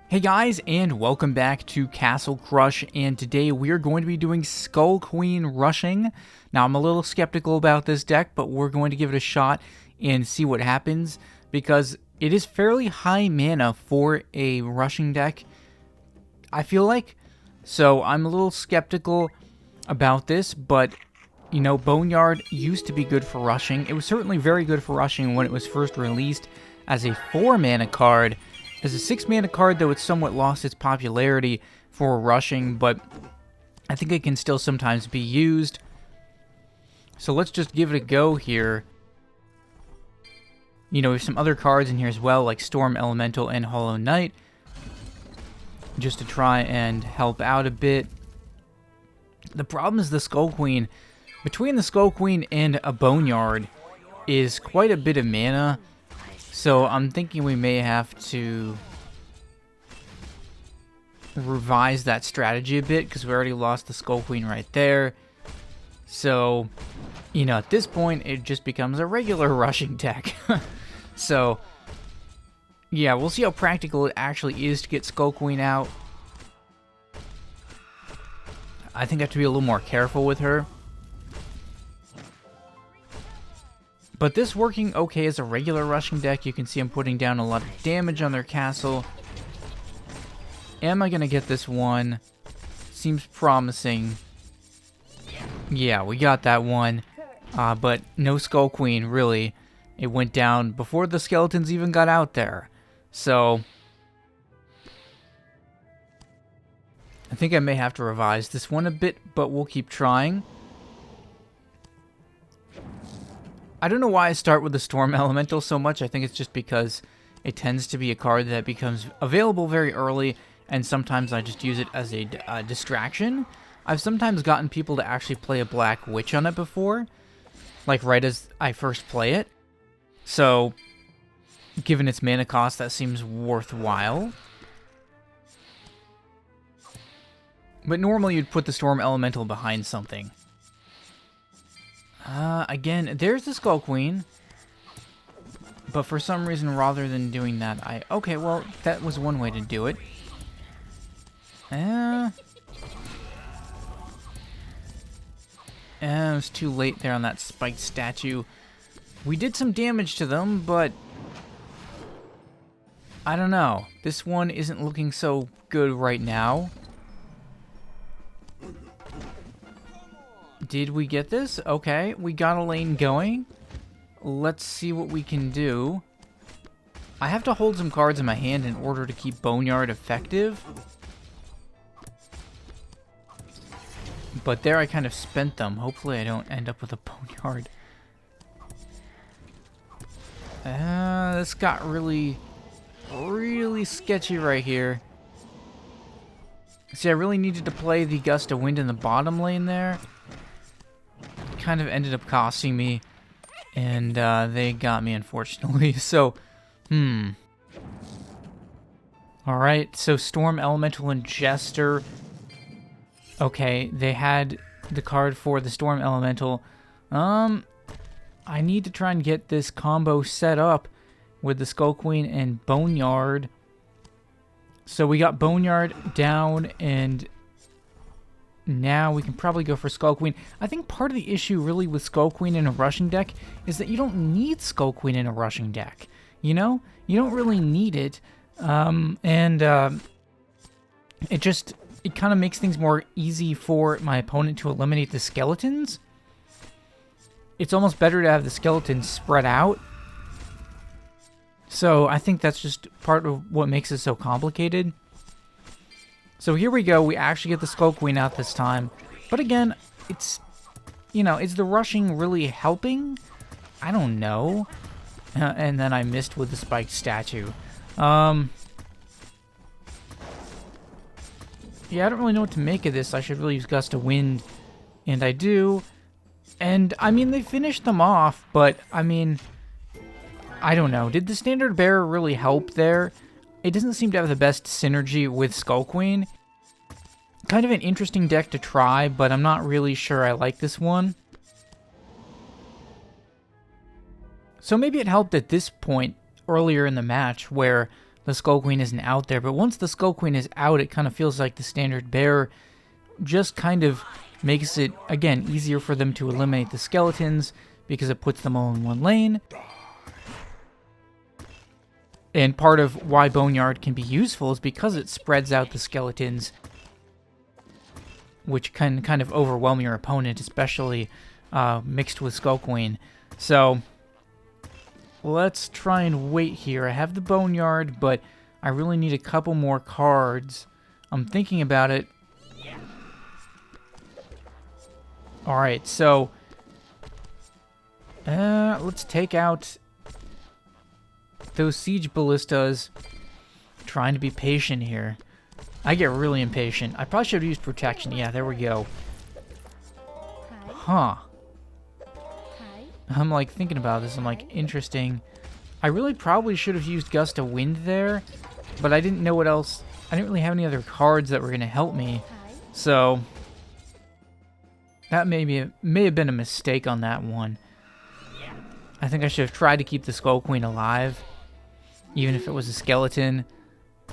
Hey guys, and welcome back to Castle Crush, and today we are going to be doing Skull Queen rushing. Now, I'm a little skeptical about this deck, but we're going to give it a shot and see what happens, because it is fairly high mana for a rushing deck, I feel like. So I'm a little skeptical about this, but, you know, Boneyard used to be good for rushing. It was certainly very good for rushing when it was first released as a 4-mana card. As a 6-mana card, though, it's somewhat lost its popularity for rushing, but I think it can still sometimes be used. So let's just give it a go here. You know, there's some other cards in here as well, like Storm Elemental and Hollow Knight, just to try and help out a bit. The problem is the Skull Queen. Between the Skull Queen and a Boneyard is quite a bit of mana. So I'm thinking we may have to revise that strategy a bit, because we already lost the Skull Queen right there. So, you know, at this point, it just becomes a regular rushing deck. So, yeah, we'll see how practical it actually is to get Skull Queen out. I think I have to be a little more careful with her. But this working okay as a regular rushing deck. You can see I'm putting down a lot of damage on their castle. Am I going to get this one? Seems promising. Yeah, we got that one. But no Skull Queen, really. It went down before the skeletons even got out there. So I think I may have to revise this one a bit, but we'll keep trying. I don't know why I start with the Storm Elemental so much. I think it's just because it tends to be a card that becomes available very early, and sometimes I just use it as a distraction. I've sometimes gotten people to actually play a Black Witch on it before, like right as I first play it. So, given its mana cost, that seems worthwhile. But normally you'd put the Storm Elemental behind something. Again, there's the Skull Queen. But for some reason, rather than doing that, okay, well, that was one way to do it. It was too late there on that spiked statue. We did some damage to them, but I don't know. This one isn't looking so good right now. Did we get this? Okay, we got a lane going. Let's see what we can do. I have to hold some cards in my hand in order to keep Boneyard effective. But there I kind of spent them. Hopefully I don't end up with a Boneyard. This got really sketchy right here. See, I really needed to play the Gust of Wind in the bottom lane there. Kind of ended up costing me, and they got me, unfortunately. So, Alright, so Storm Elemental and Jester. Okay, they had the card for the Storm Elemental. I need to try and get this combo set up with the Skull Queen and Boneyard. So we got Boneyard down, and now we can probably go for Skull Queen. I think part of the issue really with Skull Queen in a rushing deck is that you don't need Skull Queen in a rushing deck. You know? You don't really need it. It kind of makes things more easy for my opponent to eliminate the skeletons. It's almost better to have the skeletons spread out. So I think that's just part of what makes it so complicated. So here we go. We actually get the Skull Queen out this time. But again, it's, you know, is the rushing really helping? I don't know. And then I missed with the spiked statue. Yeah, I don't really know what to make of this. I should really use Gust of Wind. And I do. And, I mean, they finished them off. But, I mean, I don't know. Did the Standard Bearer really help there? It doesn't seem to have the best synergy with Skull Queen. Kind of an interesting deck to try, but I'm not really sure I like this one. So maybe it helped at this point earlier in the match where the Skull Queen isn't out there. But once the Skull Queen is out, it kind of feels like the standard bear just kind of makes it, again, easier for them to eliminate the skeletons because it puts them all in one lane. And part of why Boneyard can be useful is because it spreads out the skeletons, which can kind of overwhelm your opponent, especially mixed with Skull Queen. So let's try and wait here. I have the Boneyard, but I really need a couple more cards. I'm thinking about it. Alright, so let's take out those Siege Ballistas. Trying to be patient here. I get really impatient. I probably should have used Protection. Yeah, there we go. Huh. I'm like thinking about this. I'm like, interesting. I really probably should have used Gust of Wind there, but I didn't know what else. I didn't really have any other cards that were going to help me. So that may have been a mistake on that one. I think I should have tried to keep the Skull Queen alive, even if it was a skeleton.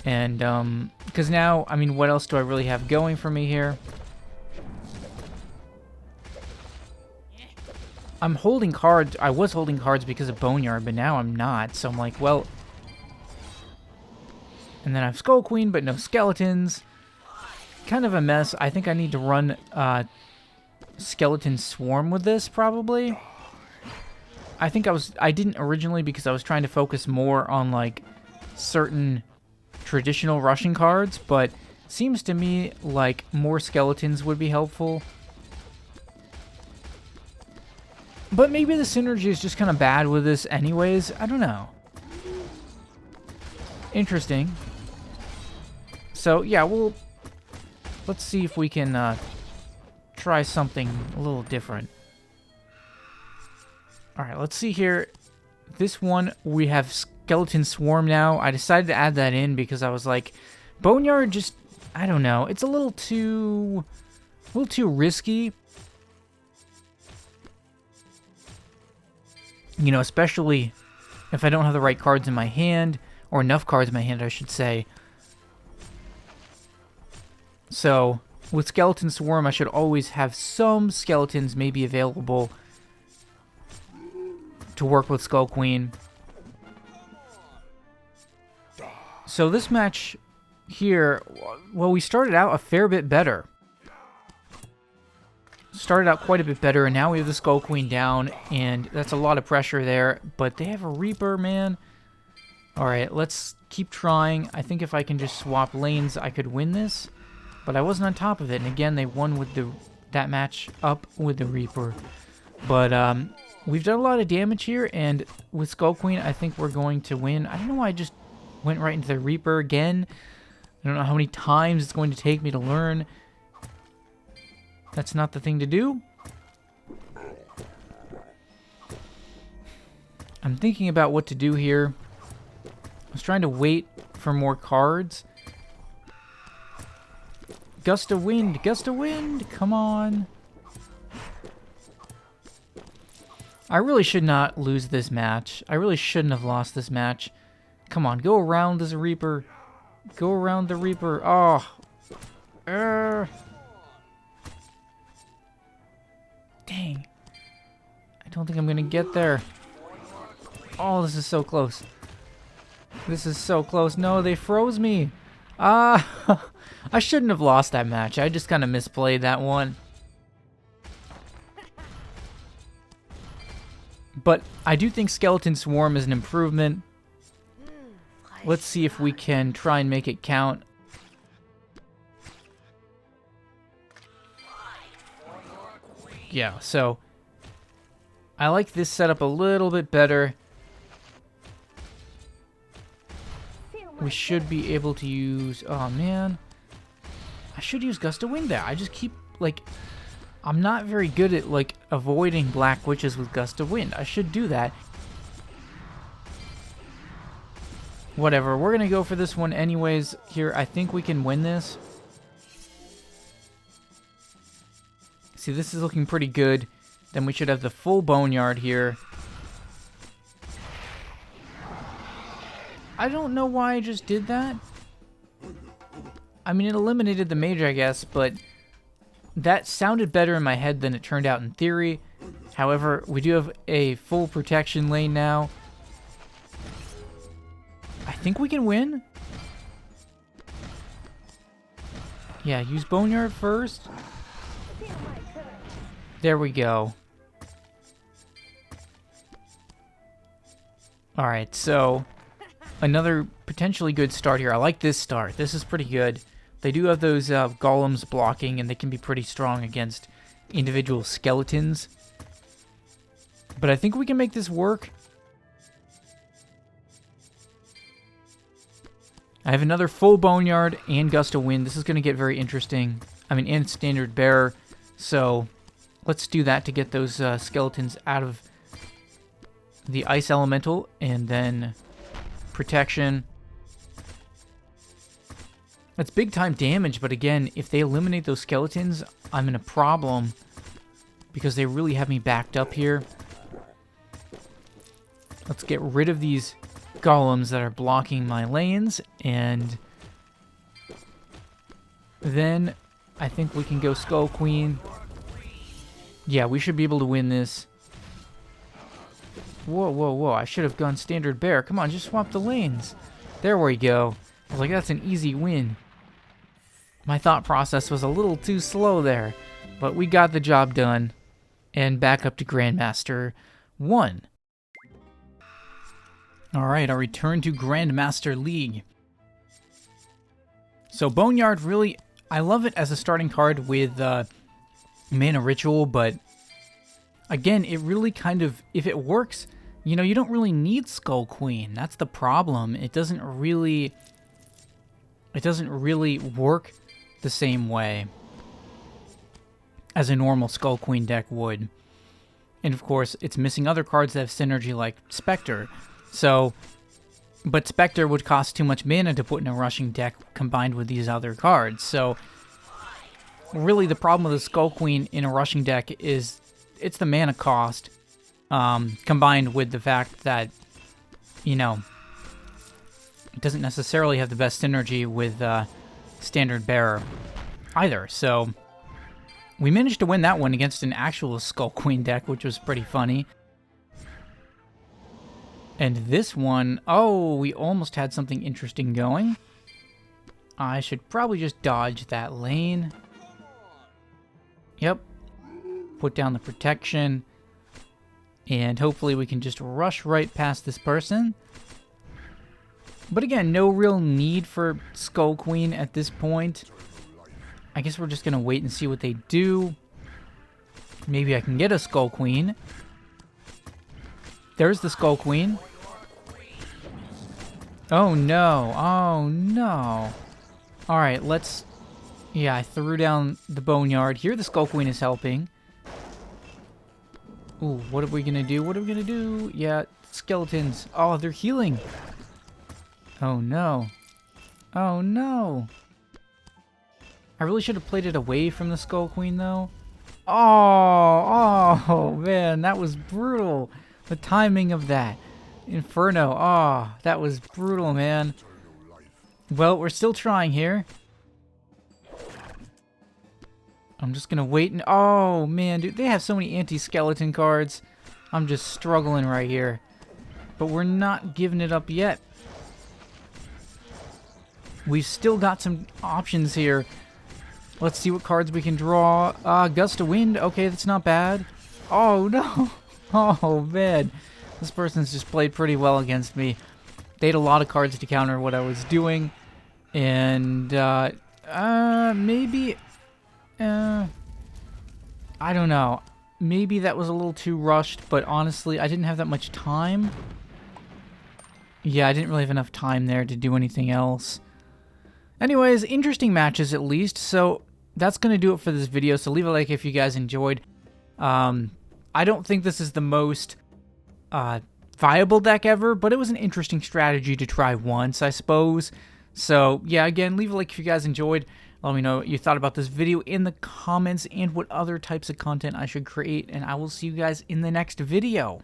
And, because now, I mean, what else do I really have going for me here? I'm holding cards. I was holding cards because of Boneyard, but now I'm not. So I'm like, well. And then I have Skull Queen, but no skeletons. Kind of a mess. I think I need to run, Skeleton Swarm with this, probably. I think I didn't originally because I was trying to focus more on, like, certain traditional rushing cards, but seems to me like more skeletons would be helpful. But maybe the synergy is just kind of bad with this anyways. I don't know. Interesting. So, yeah, let's see if we can try something a little different. Alright, let's see here. This one, we have Skeleton Swarm now. I decided to add that in because I was like, Boneyard just, I don't know, it's a little too risky. You know, especially if I don't have the right cards in my hand, or enough cards in my hand, I should say. So, with Skeleton Swarm, I should always have some skeletons maybe available to work with Skull Queen. So this match here, well, we started out a fair bit better. Started out quite a bit better, and now we have the Skull Queen down, and that's a lot of pressure there. But they have a Reaper, man. Alright, let's keep trying. I think if I can just swap lanes, I could win this. But I wasn't on top of it, and again, they won with that match up with the Reaper. But we've done a lot of damage here, and with Skull Queen, I think we're going to win. I don't know why I just went right into the Reaper again. I don't know how many times it's going to take me to learn. That's not the thing to do. I'm thinking about what to do here. I was trying to wait for more cards. Gust of Wind, Gust of Wind, come on. I really should not lose this match. I really shouldn't have lost this match. Come on, go around this Reaper. Go around the Reaper. Oh. Dang. I don't think I'm going to get there. Oh, this is so close. This is so close. No, they froze me. I shouldn't have lost that match. I just kind of misplayed that one. But I do think Skeleton Swarm is an improvement. Let's see if we can try and make it count. Yeah, so I like this setup a little bit better. We should be able to use... Oh, man. I should use Gust of Wind there. I just keep, like... I'm not very good at, like, avoiding Black Witches with Gust of Wind. I should do that. Whatever. We're going to go for this one anyways. Here, I think we can win this. See, this is looking pretty good. Then we should have the full Boneyard here. I don't know why I just did that. I mean, it eliminated the mage, I guess, but that sounded better in my head than it turned out in theory. However, we do have a full protection lane now. I think we can win. Yeah, use Boneyard first. There we go. Alright, so another potentially good start here. I like this start. This is pretty good. They do have those golems blocking, and they can be pretty strong against individual skeletons. But I think we can make this work. I have another full Boneyard and Gust of Wind. This is going to get very interesting. I mean, and Standard Bearer. So let's do that to get those skeletons out of the Ice Elemental, and then protection. That's big time damage, but again, if they eliminate those skeletons, I'm in a problem because they really have me backed up here. Let's get rid of these golems that are blocking my lanes, and then I think we can go Skull Queen. Yeah, we should be able to win this. Whoa, whoa, whoa. I should have gone Standard Bear. Come on, just swap the lanes. There we go. I was like, that's an easy win. My thought process was a little too slow there, but we got the job done. And back up to Grandmaster 1. Alright, our return to Grandmaster League. So Boneyard, really, I love it as a starting card with Mana Ritual, but again, it really kind of, if it works, you know, you don't really need Skull Queen. That's the problem. It doesn't really work the same way as a normal Skull Queen deck would. And of course, it's missing other cards that have synergy like Spectre. So, but Spectre would cost too much mana to put in a rushing deck combined with these other cards. So, really the problem with the Skull Queen in a rushing deck is it's the mana cost, combined with the fact that, you know, it doesn't necessarily have the best synergy with Standard Bearer either. So, we managed to win that one against an actual Skull Queen deck, which was pretty funny. And this one, oh, we almost had something interesting going. I should probably just dodge that lane. Yep. Put down the protection. And hopefully we can just rush right past this person. But again, no real need for Skull Queen at this point. I guess we're just going to wait and see what they do. Maybe I can get a Skull Queen. There's the Skull Queen. Oh no, oh no. Alright, let's... Yeah, I threw down the Boneyard. Here the Skull Queen is helping. Ooh, what are we gonna do? What are we gonna do? Yeah, skeletons. Oh, they're healing. Oh no. Oh no. I really should have played it away from the Skull Queen though. Oh, man, that was brutal. The timing of that. Inferno. Oh, that was brutal, man. Well, we're still trying here. I'm just gonna wait and... Oh, man, dude, they have so many anti-skeleton cards. I'm just struggling right here. But we're not giving it up yet. We've still got some options here. Let's see what cards we can draw. Gust of Wind. Okay, that's not bad. Oh, no. Oh, man. This person's just played pretty well against me. They had a lot of cards to counter what I was doing. And, maybe... I don't know. Maybe that was a little too rushed, but honestly, I didn't have that much time. Yeah, I didn't really have enough time there to do anything else. Anyways, interesting matches at least, so that's going to do it for this video, so leave a like if you guys enjoyed. I don't think this is the most viable deck ever, but it was an interesting strategy to try once, I suppose. So, yeah, again, leave a like if you guys enjoyed. Let me know what you thought about this video in the comments and what other types of content I should create, and I will see you guys in the next video.